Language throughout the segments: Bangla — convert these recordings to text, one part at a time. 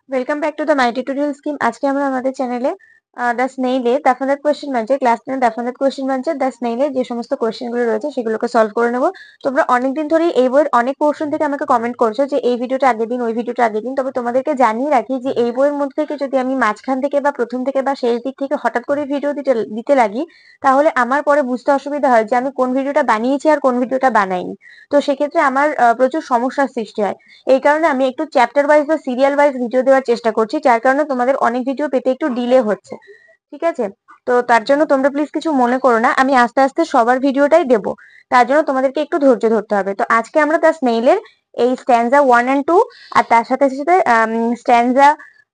Welcome back to the my tutorial scheme. আজকে আমরা আমাদের চ্যানেলে দ্য স্নেইলে ডেফিনেট কোয়েশ্চেন ব্যাংকে ক্লাস 10 ডেফিনেট কোয়েশ্চেন ব্যাংকে দ্য স্নেইলে যে সমস্ত কোয়েশ্চেন গুলো রয়েছে সেগুলোকে সলভ করে নেব। তোমরা অনেকদিন ধরেই এই বইয়ের অনেক পোর্শন থেকে আমাকে কমেন্ট করছো যে এই ভিডিওটা আগের দিন, ওই ভিডিওটা আগের দিন। তবে তোমাদেরকে জানিয়ে রাখি যে এই বইয়ের মধ্যে থেকে যদি আমি মাঝখান থেকে বা প্রথম থেকে বা শেষ দিক থেকে হঠাৎ করে ভিডিও দিতে লাগি, তাহলে আমার পরে বুঝতে অসুবিধা হয় যে আমি কোন ভিডিওটা বানিয়েছি আর কোন ভিডিওটা বানাইনি। তো সেক্ষেত্রে আমার প্রচুর সমস্যার সৃষ্টি হয়। এই কারণে আমি একটু চ্যাপ্টার ওয়াইজ বা সিরিয়াল ওয়াইজ ভিডিও দেওয়ার চেষ্টা করছি, যার কারণে তোমাদের অনেক ভিডিও পেতে একটু ডিলে হচ্ছে। ঠিক আছে? তো তার জন্য তোমরা প্লিজ কিছু মনে করো না, আমি আস্তে আস্তে সবার ভিডিওটাই দেবো। তার জন্য তোমাদেরকে একটু ধৈর্য ধরতে হবে। তো আজকে আমরা দ্য স্নেইলের এই স্ট্যান্জা 1 and 2 আর তার সাথে সাথে স্ট্যান্জা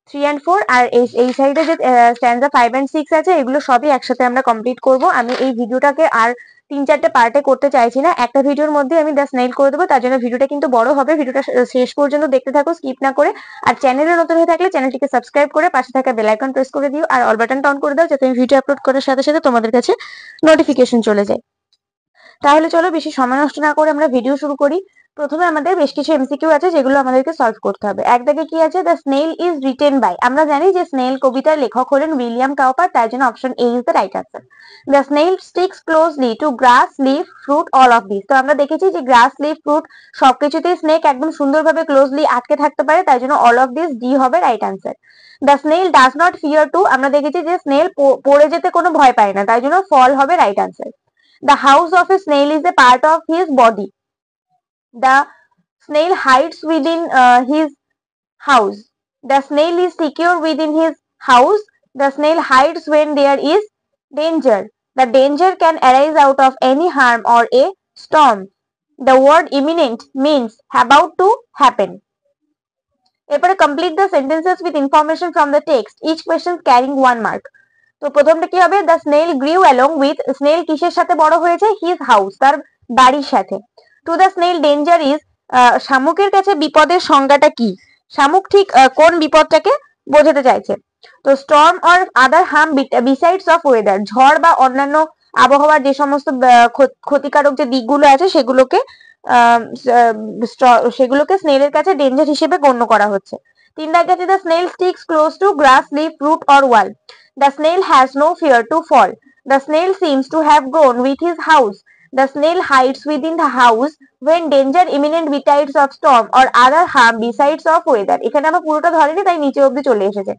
3 and 4 আর এই সাইডে যে স্ট্যান্জা 5 and 6 আছে, এগুলো সবই একসাথে আমরা কমপ্লিট করব। আমি এই ভিডিওটাকে আর 3-4টে পার্টে করতে চাইছি না, একটা ভিডিওর মধ্যে আমি দ্য স্নেইল করে দেবো। তার জন্য ভিডিওটা কিন্তু বড় হবে, ভিডিওটা শেষ পর্যন্ত দেখতে থাকো স্কিপ না করে। আর চ্যানেলে নতুন হয়ে থাকলে চ্যানেলটিকে সাবস্ক্রাইব করে পাশে থাকা বেল আইকন প্রেস করে দিও আর অল বাটনটা অন করে দাও, যাতে আমি ভিডিও আপলোড করার সাথে সাথে তোমাদের কাছে নোটিফিকেশন চলে যায়। তাহলে চলো বেশি সময় নষ্ট না করে আমরা ভিডিও শুরু করি। প্রথমে আমাদের বেশ কিছু এমসিকিউ আছে যেগুলো আমাদেরকে সলভ করতে হবে। এক দাগে কি আছে, the snail is written by. আমরা জানি যে স্নেইল কবিতার লেখক হলেন উইলিয়াম কাউপার, তাই জন্য option A is the right answer. The snail sticks closely to grass, leaf, fruit, all of this. তো আমরা দেখেছি যে গ্রাস, লিফ, ফ্রুট সবকিছুতেই স্নেক একদম সুন্দরভাবে ক্লোজলি আটকে থাকতে পারে, তাই জন্য অল অফ দিস ডি হবে right answer. The snail does not fear two. আমরা দেখেছি যে স্নেইল পড়ে যেতে কোনো ভয় পায় না, তাই জন্য ফল হবে right answer. The house of a snail is a part of his body. The snail hides within his house. The snail is secure within his house. The snail hides when there is danger. The danger can arise out of any harm or a storm. The word imminent means about to happen. এরপরে complete the sentences with information from the text. Each question carrying 1 mark. তো প্রথমটা কি হবে, the snail grew along with. Snail কিসের সাথে বড় হয়েছে? হিজ হাউস, তার বাড়ির সাথে। To the snail danger is. শামুকের কাছে বিপদের সংজ্ঞাটা কি? শামুক ঠিক কোন বিপদটাকে বোঝাতে চাইছে? তো storm or other harm besides of weather. ঝড় বা অন্যান্য আবহাওয়ার যে সমস্ত ক্ষতিকারক যে দিকগুলো আছে সেগুলোকে স্নেলের কাছে ডেঞ্জার হিসেবে গণ্য করা হচ্ছে। 3 দাগে আছে, the snail sticks close to grass, leaf, root or wall. The snail has no fear to fall. The snail seems to have grown with his house. The snail hides within the house when danger imminent besides of storm or other harm besides of weather. এখানে আমরা পুরোটা ধরিনি, তাই নিচে অবধি চলে এসেছে।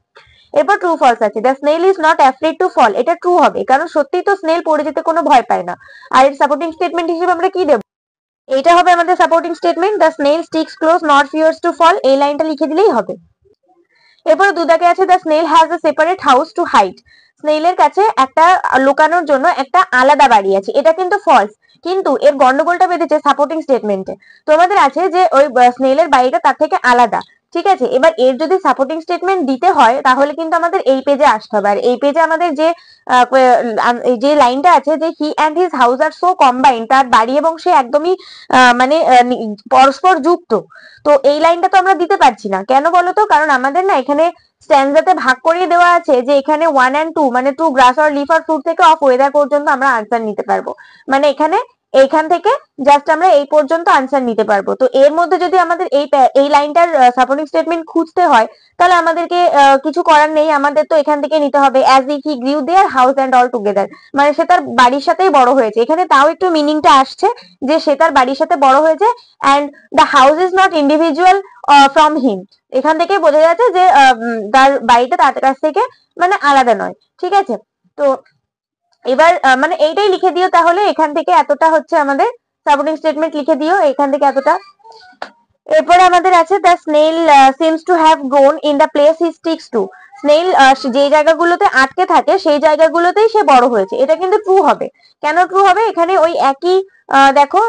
এরপর ট্রু ফলস আছে। The snail is not afraid to fall. এটা ট্রু হবে, কারণ সত্যিই তো স্নেল পড়ে যেতে কোনো ভয় পায় না। আর এর সাপোর্টিং স্টেটমেন্ট হিসেবে আমরা কি দেব? এটা হবে আমাদের supporting statement, the snail sticks close not fears to fall. এই লাইনটা লিখে দিলেই হবে। এরপরে দুদাকে আছে, the snail has a separate house to hide. স্নেইলের কাছে একটা লুকানোর জন্য একটা আলাদা বাড়ি আছে। এটা কিন্তু ফলস, কিন্তু এর গন্ডগোলটা বেঁধেছে সাপোর্টিং স্টেটমেন্টে। তোমাদের আছে যে ওই স্নেইলের বাড়িটা তার থেকে আলাদা। ঠিক আছে, এবার এর যদি সাপোর্টিং স্টেটমেন্ট দিতে হয় তাহলে কিন্তু আমাদের এই পেজে আসতে হবে। আর এই পেজে আমাদের যে লাইনটা আছে যে he and his house are so combined, তার বাড়ি এবং সে একদমই মানে পরস্পর যুক্ত। তো এই লাইনটা তো আমরা দিতে পারছি না, কেন বলতো? কারণ আমাদের না এখানে স্ট্যান্ডাতে ভাগ করিয়ে দেওয়া আছে যে এখানে 1 and 2 মানে টু গ্রাস অর লিফ আর ফ্রুট থেকে অফ ওয়েদার পর্যন্ত আমরা আনসার নিতে পারবো। মানে এইখান থেকে জাস্ট আমরা এই পর্যন্ত আনসার নিতে পারবো। তো এর মধ্যে যদি আমাদের এই লাইনটার সাপোর্টিং স্টেটমেন্ট খুঁজতে হয়, তাহলে আমাদেরকে কিছু করার নেই, আমাদের তো এখান থেকে নিতে হবে। As if he গ্রিউ their house and all together, মানে সে তার বাড়ির সাথেই বড় হয়েছে। এখানে তাও একটু মিনিংটা আসছে যে সে তার বাড়ির সাথে বড় হয়েছে। And the house is not individual from him. এখান থেকে বোঝা যাচ্ছে যে তার বাড়িটা তার কাছ থেকে মানে আলাদা নয়। ঠিক আছে, তো এবার মানে এইটাই লিখে দিও। তাহলে এখান থেকে এতটা হচ্ছে আমাদের সাপোর্টিং স্টেটমেন্ট লিখে দিও, এখান থেকে এতটা। এরপরে আমাদের আছে, the snail seems to have grown in the place he sticks to. Snail যে জায়গাগুলোতে আটকে থাকে সেই জায়গাগুলোতেই সে বড় হয়েছে। এটা কিন্তু ট্রু হবে। কেন ট্রু হবে? এখানে ওই একই দেখো,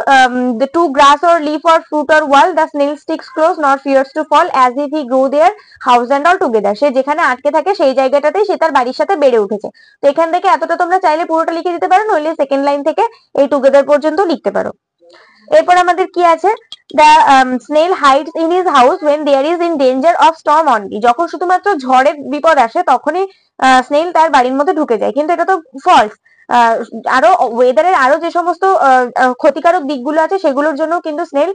the two grass or leaf or fruit or wall, the snail sticks close nor fears to fall as if he grew their house and all together. সে যেখানে আটকে থাকে সেই জায়গাটাতেই সে তার বাড়ির সাথে বেড়ে উঠেছে। তো এখান থেকে এতটা তোমরা চাইলে পুরোটা লিখে দিতে পারো, নইলে সেকেন্ড লাইন থেকে এই টুগেদার পর্যন্ত লিখতে পারো। এরপর আমাদের কি আছে, the snail hides in his house when there is in danger of storm only. যখন শুধুমাত্র ঝড়ের বিপদ আসে তখনই স্নেল তার বাড়ির মধ্যে ঢুকে যায়, কিন্তু এটা তো ফলস। আরো ওয়েদারের আরো যে সমস্ত ক্ষতিকারক দিকগুলো আছে সেগুলোর জন্য কিন্তু স্নেল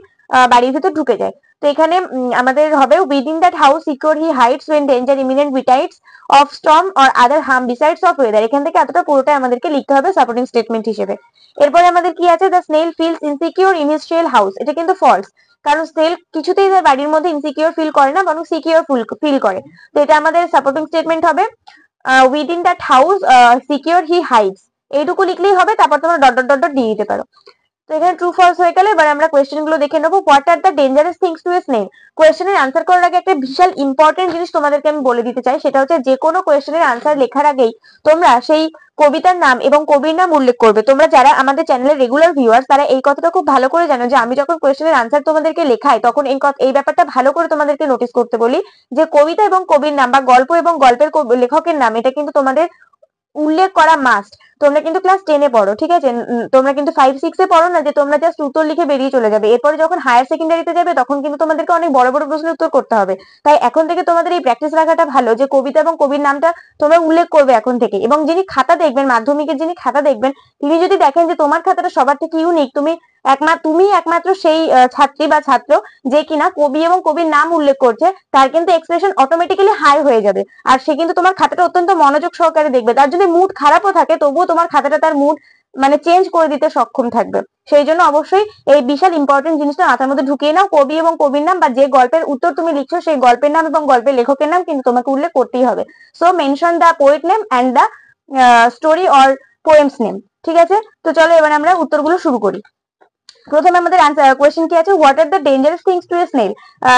বাড়ির ভিতর ঢুকে যায়। তো এখানে আমাদের হবে within that house secure he hides when danger imminent betides of storm or other harm besides of weather. এখান থেকে এতটা পুরোটাই আমাদেরকে লিখতে হবে সাপোর্টিং স্টেটমেন্ট হিসেবে। এরপরে আমাদের কি আছে, the snail feels insecure in his shell house. এটা কিন্তু ফলস, কারণ স্নেল কিছুতেই তার বাড়ির মধ্যে ইনসিকিউর ফিল করে না, বরং সিকিউর ফিল করে। তো এটা আমাদের সাপোর্টিং স্টেটমেন্ট হবে within that house secure he hides, এইটুকু লিখলেই হবে। তারপর তোমরা ডট ডট ডট ডট দিয়ে দিতে পারো। তো এখানে ট্রু ফলস হয়ে গেল। এবার আমরা কোয়েশ্চেন গুলো দেখে নেবো। What are the dangerous things to a snail. কোয়েশ্চেনের আনসার করার আগে একটা বিশাল ইম্পর্টেন্ট জিনিস তোমাদেরকে আমি বলে দিতে চাই, সেটা হচ্ছে যে কোনো কোয়েশ্চেনের আনসার লেখার আগেই তোমরা সেই কবিতার নাম এবং কবির নাম উল্লেখ করবে। তোমরা যারা আমাদের চ্যানেলের রেগুলার ভিউয়ার্স, তারা এই কথাটা খুব ভালো করে জানো যে আমি যখন কোয়েশ্চেনের আনসার তোমাদেরকে লেখাই, তখন এই ব্যাপারটা ভালো করে তোমাদেরকে নোটিস করতে বলি যে কবিতা এবং কবির নাম বা গল্প এবং গল্পের লেখকের নাম, এটা কিন্তু তোমাদের উল্লেখ করা মাস্ট। তোমরা কিন্তু ক্লাস 10 এ পড়ো, ঠিক আছে? তোমরা কিন্তু 5-6 এ পড়ো না যে তোমরা জাস্ট উত্তর লিখে বেরিয়ে চলে যাবে। এরপরে যখন হায়ার সেকেন্ডারিতে যাবে তখন কিন্তু তোমাদেরকে অনেক বড় বড় প্রশ্নের উত্তর করতে হবে। তাই এখন থেকে তোমাদের এই প্র্যাকটিস রাখাটা ভালো যে কবিতা এবং কবির নামটা তোমরা উল্লেখ করবে এখন থেকে। এবং যিনি খাতা দেখবেন, মাধ্যমিকের যিনি খাতা দেখবেন, তিনি যদি দেখেন যে তোমার খাতাটা সবার থেকে ইউনিক, তুমি একমাত্র সেই ছাত্রী বা ছাত্র যে কিনা কবি এবং কবির নাম উল্লেখ করছে, তার কিন্তু এক্সপ্রেশন অটোমেটিক্যালি হাই হয়ে যাবে। আর সে কিন্তু তোমার খাতাটা অত্যন্ত মনোযোগ সহকারে দেখবে। তার যদি মুড খারাপও থাকে তবুও তোমার খাতাটা তার মুড মানে চেঞ্জ করে দিতে সক্ষম থাকবে। সেই জন্য অবশ্যই এই বিশাল ইম্পর্টেন্ট জিনিসটা মাথার মধ্যে ঢুকিয়ে নাও। কবি এবং কবির নাম বা যে গল্পের উত্তর তুমি লিখছো সেই গল্পের নাম এবং গল্পের লেখকের নাম কিন্তু তোমাকে উল্লেখ করতেই হবে। So mention the poet name and the story or poems name. ঠিক আছে, তো চলো এবার আমরা উত্তরগুলো শুরু করি। প্রথমে আমাদের কোয়েশ্চেন কি আছে, what are the dangerous things to a snail.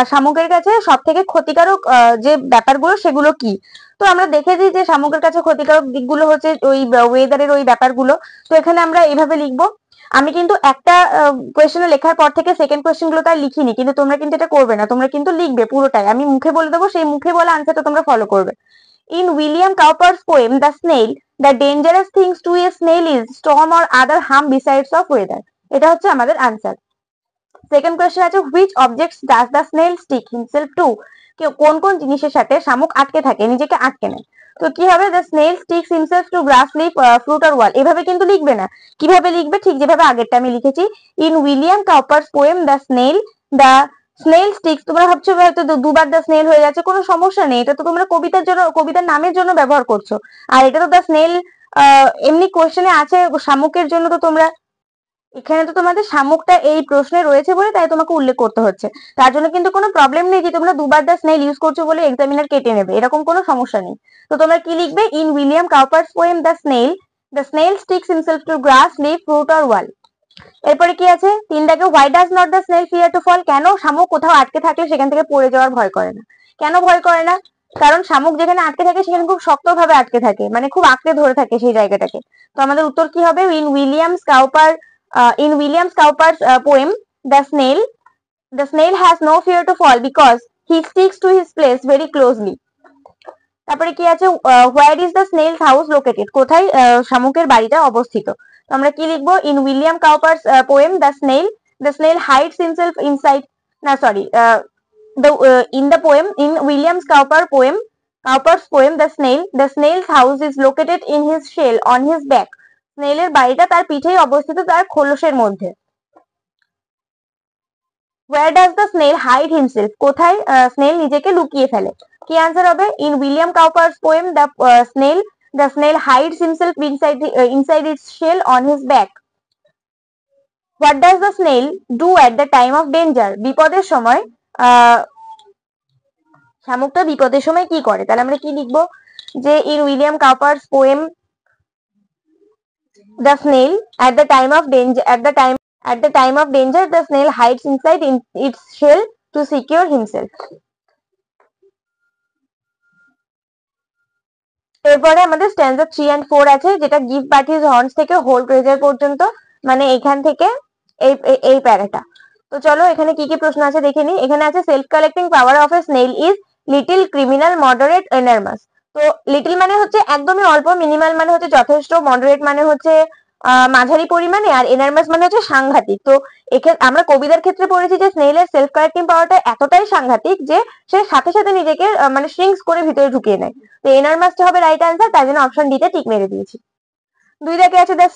শামুকের কাছে সব থেকে ক্ষতিকারক যে ব্যাপারগুলো সেগুলো কি। তো আমরা দেখেছি যে শামুকের কাছে ক্ষতিকারক দিকগুলো হচ্ছে ওই ওয়েদারের ওই ব্যাপারগুলো। তো এখানে আমরা এইভাবে লিখবো। আমি কিন্তু একটা কোয়েশ্চেনে লেখার পর থেকে সেকেন্ড কোয়েশ্চেন গুলো তার লিখিনি, কিন্তু তোমরা কিন্তু এটা করবে না, তোমরা কিন্তু লিখবে পুরোটাই। আমি মুখে বলে দেবো, সেই মুখে বলা আনসারটা তোমরা ফলো করবে। In William Cowper's poem the snail, the dangerous things to a snail is storm or other harm besides of weather. এটা হচ্ছে আমাদের আনসার। সেকেন্ড কোয়েশ্চেন আছে, which objects does the snail stick himself to. কোন কোন জিনিসের সাথে শামুক আটকে থাকে, নিজেকে আটকে নেয়। তো কি হবে, the snail sticks himself to grass leaf fruit or ওয়াল। এভাবে কিন্তু লিখবে না। কিভাবে লিখবে, ঠিক যেভাবে আগেরটা আমি লিখেছি। In William Cowper's poem the snail sticks. তোমরা ভাবছো হয়তো দুবার দ্য স্নেল হয়ে যাচ্ছে, কোনো সমস্যা নেই। এটা তো তোমরা কবিতার নামের জন্য ব্যবহার করছো। আর এটা তো দ্য স্নেল এমনি কোয়েশ্চেনে আছে শামুকের জন্য। তো তোমরা এখানে তো তোমাদের শামুকটা এই প্রশ্নে রয়েছে বলে তাই তোমাকে উল্লেখ করতে হচ্ছে। তার জন্য কিন্তু কোনো প্রবলেম নেই যে তোমরা দুবার দ্য স্নেল ইউজ করছো বলে এক্সামিনার কেটে নেবে, এরকম কোনো সমস্যা নেই। তো তোমরা কি লিখবে, in William Cowper's poem the snail sticks himself to grass leaf fruit or wall. এরপরে কি আছে, 3 দাগে, why does not the snail fear to fall. কেন শামুক কোথাও আটকে থাকলে সেখান থেকে পড়ে যাওয়ার ভয় করে না। কেন ভয় করে না, কারণ শামুক যেখানে আটকে থাকে সেখানে খুব শক্তভাবে আটকে থাকে, মানে খুব আঁকড়ে ধরে থাকে সেই জায়গাটাকে। তো আমাদের উত্তর কি হবে, in Williams Cowper's poem the snail has no fear to fall because he sticks to his place very closely. তারপরে কি আছে, where is the snail's house located। কোথায় শামুকের বাড়িটা অবস্থিত। তো আমরা কি লিখবো, in William Cowper's poem the snail hides himself inside, না sorry, in Williams Cowper's poem the snail's house is located in his shell on his back. স্নেলের বাড়িটা তার পিঠেই অবস্থিত, তার খোলসের মধ্যে। Where does the snail hide himself? কোথায় স্নেল নিজেকে লুকিয়ে ফেলে। কি আনসার হবে, in William Cowper's poem the snail hides himself inside its shell on his back. What does the snail do at the time of danger? বিপদের সময় শামুকটা বিপদের সময় কি করে। তাহলে আমরা কি লিখবো, যে in William Cowper's poem the snail at the time of danger the snail hides inside its shell to secure himself. এরপরে আমাদের স্ট্যান্সা 3 and 4 আছে, যেটা গিভ বাট হিজ হর্নস থেকে হোল্ড রেজার পর্যন্ত, মানে এখান থেকে এই প্যারাটা। তো চলো এখানে কি কি প্রশ্ন আছে দেখে নিই। এখানে আছে, self collecting power of a snail is little, criminal, moderate, enormous. তো লিটিল মানে হচ্ছে একদমই অল্প, মিনিমাল মানে হচ্ছে যথেষ্ট, মডারেট মানে হচ্ছে মাঝারি পরিমাণে, আর এনার্মাস মানে হচ্ছে সাংঘাতিক। তো এখানে আমরা কবিতার ক্ষেত্রে পড়েছি যে স্নেলের সেলফ কালেক্টিং পাওয়ারটা এতটাই সাংঘাতিক যে সে সাথে সাথে নিজেকে মানে শ্রিঙ্কস করে ভিতরে ঢুকিয়ে নেয়। তো এনার্মাসটা হবে রাইট আনসার, তার জন্য অপশন ডি তে টিক মেরে দিয়েছি। 2 দাগে আছে, the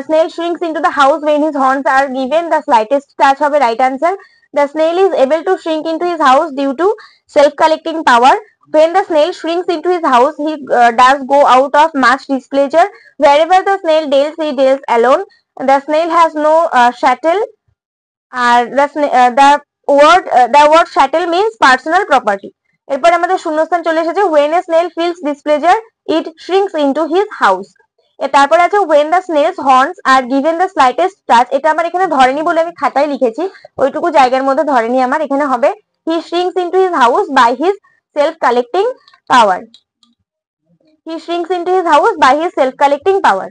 snail shrinks into the house when his horns are given the slightest touch হবে right answer. The snail is able to shrink into his house due to self-collecting power. When the snail shrinks into his house, he does go out of much displeasure. Wherever the snail deals, he deals alone. The snail has no shuttle. The word shuttle means personal property. এরপর আমাদের শূন্যস্থান চলে এসেছে when a snail feels displeasure it shrinks into his house. তারপর আছে when the snail's horns are given the slightest touch. এটা আমার এখানে ধরেনি বলে আমি খাতায় লিখেছি, ওইটুকু জায়গার মধ্যে ধরেনি আমার, এখানে হবে he shrinks into his house by his self collecting power. He shrinks into his house by his self collecting power.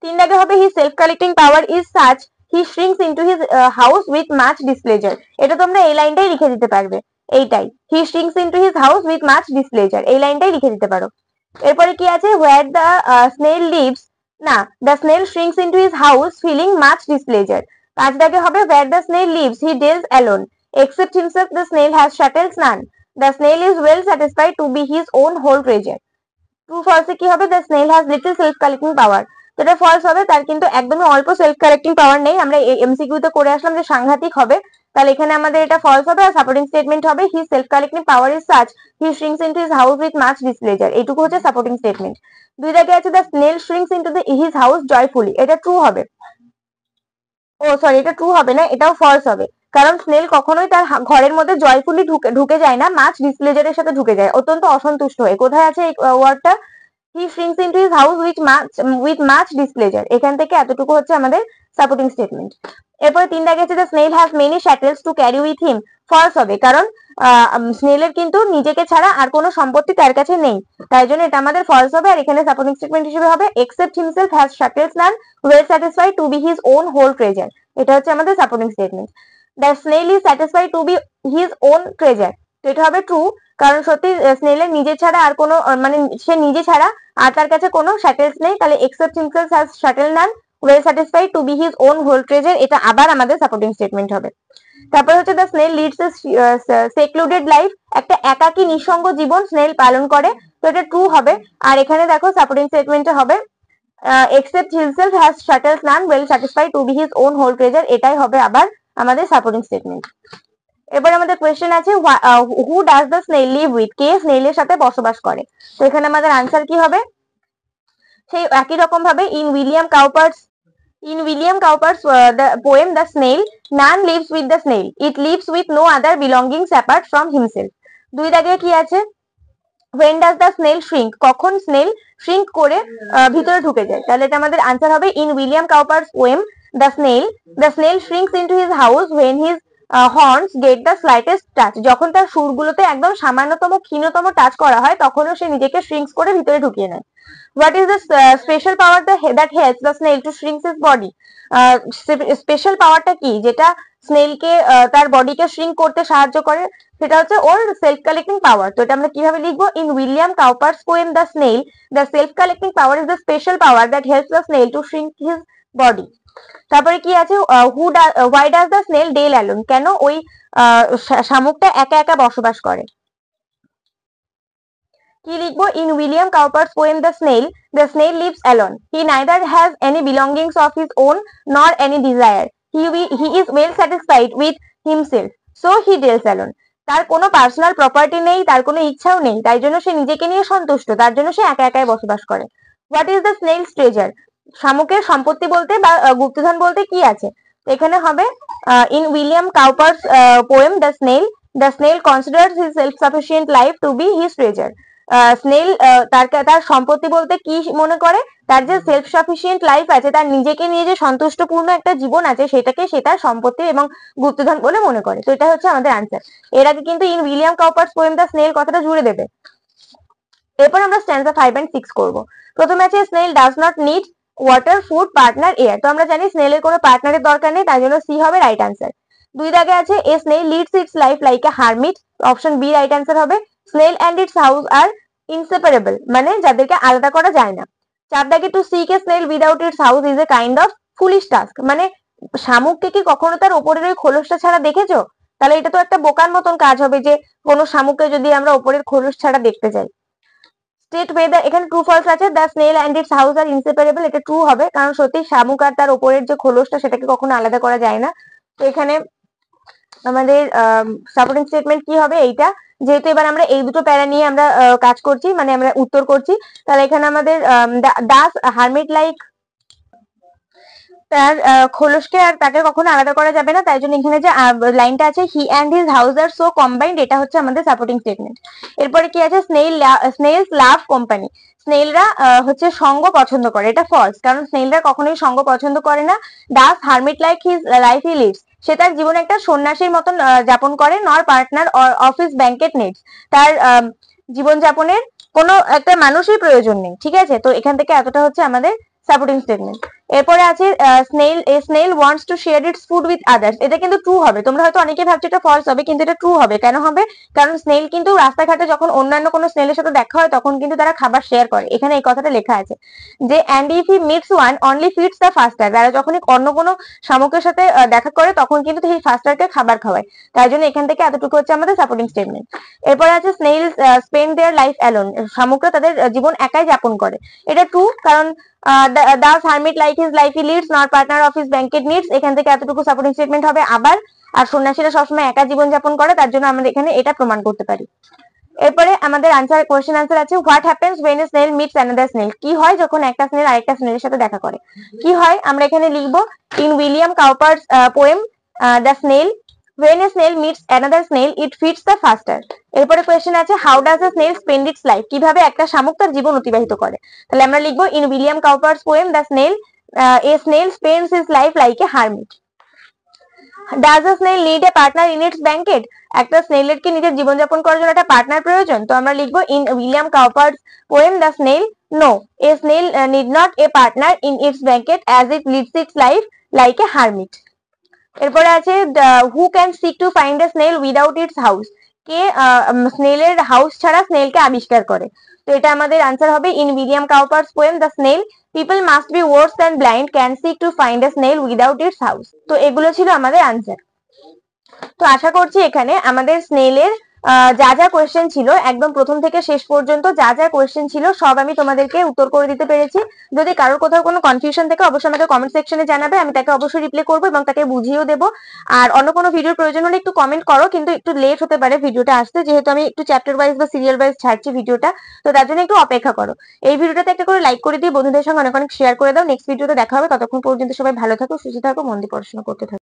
3 দাগে হবে his self collecting power is such he shrinks into his house with much displeasure. এটা তোমরা এই লাইনটাই লিখে দিতে পারবে, এইটাই he shrinks into his house with much displeasure, এই লাইনটাই লিখে দিতে পারো। এরপরে কি আছে where the snail lives, না the snail shrinks into his house feeling much displeasure. 5 দাগে হবে where the snail lives he deals alone except himself the snail has shuttles none. The snail is well satisfied to be his own whole treasure. True false কি হবে the snail has little self collecting power. যেটা ফলস হবে তার কিন্তু একদমই অল্প সেলফ কারেক্টিং পাওয়ার নেই, আমরা এমসিকিউ তে করে আসলাম যে সাংঘাতিক হবে, তাহলে এখানে আমাদের এটা ফলস হবে। আর সাপোর্টিং স্টেটমেন্ট হবে he self collecting power is such he shrinks into his house with much displeasure, এইটুকু হচ্ছে সাপোর্টিং স্টেটমেন্ট। 2 দাগে আছে the snail shrinks into his house joyfully, এটা ট্রু হবে। ও সরি, এটা ট্রু হবে না, এটাও ফলস হবে, কারণ স্নেল কখনোই তার ঘরের মধ্যে জয়ফুলি ঢুকে যায় না, মাছ ডিসপ্লেজারের সাথে ঢুকে যায় অত্যন্ত অসন্তুষ্ট হয়ে। কোথায় আছে এই ওয়ার্ডটা? He shrinks into his house with much displeasure, এখান থেকে এতটুকু হচ্ছে আমাদের সাপোর্টিং স্টেটমেন্ট। এরপরে 3 দাগে আছে the snail has many shuttles to carry with him, false হবে, কারণ স্নেলের কিন্তু নিজেকে ছাড়া আর কোনো সম্পত্তি তার কাছে নেই, তাই জন্য এটা আমাদের ফলস হবে। আর এখানে সাপোর্টিং স্টেটমেন্ট হিসেবে হবে except himself has shuttles none well satisfied to be his own whole treasure, এটা হচ্ছে আমাদের supporting statement. The snail is satisfied to be his own treasure, তো এটা হবে ট্রু, কারণ সত্যি স্নেলের নিজে ছাড়া আর কোনো মানে সে নিজে ছাড়া আর তার কাছে কোনো শাটেলস নেই, তাহলে except himself has shuttle none well satisfied to be his own whole treasure, এটা আবার আমাদের সাপোর্টিং স্টেটমেন্ট হবে। তারপর হচ্ছে the snail leads a secluded life, একটা একাকী নিঃসঙ্গ জীবন স্নেল পালন করে, তো এটা ট্রু হবে। আর এখানে দেখো সাপোর্টিং স্টেটমেন্টে হবে except himself has shuttles none well satisfied to be his own whole treasure, এটাই হবে আবার আমাদের সাপোর্টিং স্টেটমেন্ট। এবার আমাদের কোয়েশ্চেন আছে who does the snail live with, কে স্নেলের সাথে বসবাস করে, তো এখানে আমাদের আনসার কি হবে? সেই একই রকম ভাবে in William Cowper's the poem The Snail, none lives with the snail, it lives with no other belongings apart from himself. 2 দাগে কি আছে when does the snail shrink, কখন স্নেল shrink করে ভিতরে ঢুকে যায়, তাহলে এটা আমাদের আনসার হবে in William Cowper's poem The snail shrinks into his house when his horns get the slightest touch, যখন তার সুরগুলোতে একদম সামান্যতম ক্ষীণতম টাচ করা হয় তখনও সে নিজেকে শ্রিঙ্কস করে ভিতরে ঢুকিয়ে নেয়। What is the special power that helps the snail to shrinks his body, special পাওয়ারটা কি যেটা স্নেলকে তার বডিকে শ্রিঙ্ক করতে সাহায্য করে, সেটা হচ্ছে ওর সেলফ কালেক্টিং পাওয়ার। তো এটা আমরা কিভাবে লিখবো? In William Cowper's poem the snail, the self collecting power is the special power that helps the snail to shrink his body. তারপরে কি আছে why does the snail dwell alone, কেন ওই শামুকটা একা একা বসবাস করে। কি লিখবো? In William Cowper's poem the snail lives alone, he neither has any belongings of his own nor any desire, he is well satisfied with himself so he deals alone, তার কোনো পার্সোনাল প্রপার্টি নেই, তার কোনো ইচ্ছাও নেই, তাই জন্য সে নিজেকে নিয়ে সন্তুষ্ট, তার জন্য সে একা একাই বসবাস করে। What is the snail's treasure, শামুকের সম্পত্তি বলতে বা গুপ্তধন বলতে কি আছে, এখানে হবে in William Cowper's poem the snail considers his self sufficient life to be his treasure, snail তার সম্পত্তি বলতে কি মনে করে, তার যে সেলফ সাফিসিয়েন্ট লাইফ আছে, তার নিজেকে নিয়ে যে সন্তুষ্টপূর্ণ একটা জীবন আছে সেটাকে সে তার সম্পত্তি এবং গুপ্তধন বলে মনে করে, তো এটা হচ্ছে আমাদের আনসার। এর আগে কিন্তু in William Cowper's poem the snail কথাটা জুড়ে দেবে। এরপর আমরা স্ট্যান্সা 5 and 6 করব। প্রথমে আছে snail does not need water food partner air, তো আমরা জানি স্নেলের কোনো পার্টনারের দরকার নেই, তাই জন্য সি হবে রাইট আনসার। 2 দাগে আছে a snail leads its life like a hermit, option B right answer হবে। Snail and its house are inseparable, মানে যাদেরকে আলাদা করা যায় না। 4 দাগে to seek a snail without its house is a kind of foolish task, মানে শামুককে কি কখনো তার উপরের ওই খোলসটা ছাড়া দেখেছো? তাহলে এটা তো একটা বোকার মতন কাজ হবে যে কোনো শামুককে যদি আমরা উপরের খোলস ছাড়া দেখতে যাই। স্টেট ওয়েদার, এখানে ট্রু ফলস আছে the snail and its house are inseparable, এটা ট্রু হবে, কারণ সত্যি শামুক আর তার উপরের যে খোলসটা সেটাকে কখনো আলাদা করা যায় না, তো এখানে আমাদের সাপোর্টিং স্টেটমেন্ট কি হবে এইটা, যেহেতু এবার আমরা এই দুটো প্যারা নিয়ে আমরা কাজ করছি, মানে আমরা উত্তর করছি, তাহলে এখানে আমাদের ডাস হারমিট লাইক, তার খোলসকে আর তাকে কখনো আলাদা করা যাবে না, তাই জন্য এখানে যে লাইনটা আছে he and his house are so combined, এটা হচ্ছে আমাদের সাপোর্টিং স্টেটমেন্ট। এরপরে কি আছে স্নেলস লাভ কোম্পানি, স্নেলরা হচ্ছে সঙ্গ পছন্দ করে, এটা ফলস, কারণ স্নেলরা কখনোই সঙ্গ পছন্দ করে না। Does hermit like his life he lives, সে তার জীবনে একটা সন্ন্যাসীর মতন যাপন করে। নর পার্টনার অফিস ব্যাংকেট নিডস, তার জীবনযাপনের কোনো একটা মানুষই প্রয়োজন নেই। ঠিক আছে, তো এখান থেকে এতটা হচ্ছে আমাদের সাপোর্টিং স্টেটমেন্ট। এরপরে আছে snail wants to share it's food with others, এটা কিন্তু ট্রু হবে। তোমরা হয়তো অনেকে ভাবছো এটা ফলস হবে, কিন্তু এটা ট্রু হবে। কেন হবে? কারণ স্নেল কিন্তু রাস্তাঘাটে যখন অন্যান্য কোনো স্নেলের সাথে দেখা হয় তখন কিন্তু তারা খাবার শেয়ার করে, এখানে এই কথাটা লেখা আছে যে and if he meets one only feeds the ফাস্টার, তারা যখনই অন্য কোনো শামুকের সাথে দেখা করে তখন কিন্তু সেই ফাস্টারকে খাবার খাওয়ায়, তাই জন্য এখান থেকে এতটুকু হচ্ছে আমাদের সাপোর্টিং স্টেটমেন্ট। এরপরে আছে snails spend their life alone, শামুকরা তাদের জীবন একাই যাপন করে, এটা ট্রু, কারণ does hermit like his life he leads not partner of his banquet needs, এখান থেকে এতটুকু সাপোর্টিং স্টেটমেন্ট হবে। আবার আর সন্ন্যাসীরা সবসময় একা জীবন যাপন করে, তার জন্য আমরা এখানে এটা প্রমাণ করতে পারি। এরপরে আমাদের কোশ্চেন আনসার আছে what happens when a snail meets another snail, কি হয় যখন একটা স্নেল আরেকটা স্নেলের সাথে দেখা করে? কি হয় আমরা এখানে লিখবো in William Cowper's poem the snail, when a snail meets another snail it feeds the faster। এরপরে কোয়েশ্চেন আছে how does a snail spend its life, কিভাবে একটা শামুক তার জীবন অতিবাহিত করে? তাহলে আমরা লিখবো in William Cowper's poem the snail a snail spends his life like a hermit। Does a snail need a partner in its banquet, একটা স্নেলের কি নিজের জীবনযাপন করার জন্য একটা পার্টনার প্রয়োজন? তো আমরা লিখবো in William Cowper's poem the snail no a snail need not a partner in its banquet as it leads its life like a hermit। এরপরে আছে who can seek to find a snail without its house, কে স্নেলের হাউস ছাড়া স্নেলকে আবিষ্কার করে? তো এটা আমাদের আনসার হবে in William Cowper's poem the snail people must be worse than blind can seek to find a snail without its house. তো এগুলো ছিল আমাদের আনসার। তো আশা করছি এখানে আমাদের স্নেলের যা যা কোয়েশ্চেন ছিল একদম প্রথম থেকে শেষ পর্যন্ত যা যা কোয়েশ্চেন ছিল সব আমি তোমাদেরকে উত্তর করে দিতে পেরেছি। যদি কারোর কোথাও কোনো কনফিউশন থাকে অবশ্যই আমাকে কমেন্ট সেকশনে জানাবে, আমি তাকে অবশ্যই রিপ্লাই করবো এবং তাকে বুঝিয়েও দেবো। আর অন্য কোনো ভিডিওর প্রয়োজন হলে একটু কমেন্ট করো, কিন্তু একটু লেট হতে পারে ভিডিওটা আসতে, যেহেতু আমি একটু চ্যাপ্টার ওয়াইজ বা সিরিয়াল ওয়াইজ ছাড়ছি ভিডিওটা, তো তার জন্য একটু অপেক্ষা করো। এই ভিডিওটাতে একটা করে লাইক করে দিয়ে বন্ধুদের সঙ্গে অনেক অনেক শেয়ার করে দাও। নেক্সট ভিডিওতে দেখা হবে, ততক্ষণ পর্যন্ত সবাই ভালো থাকো, সুস্থ থাকো, মন দিয়ে পড়াশোনা করতে থাকো।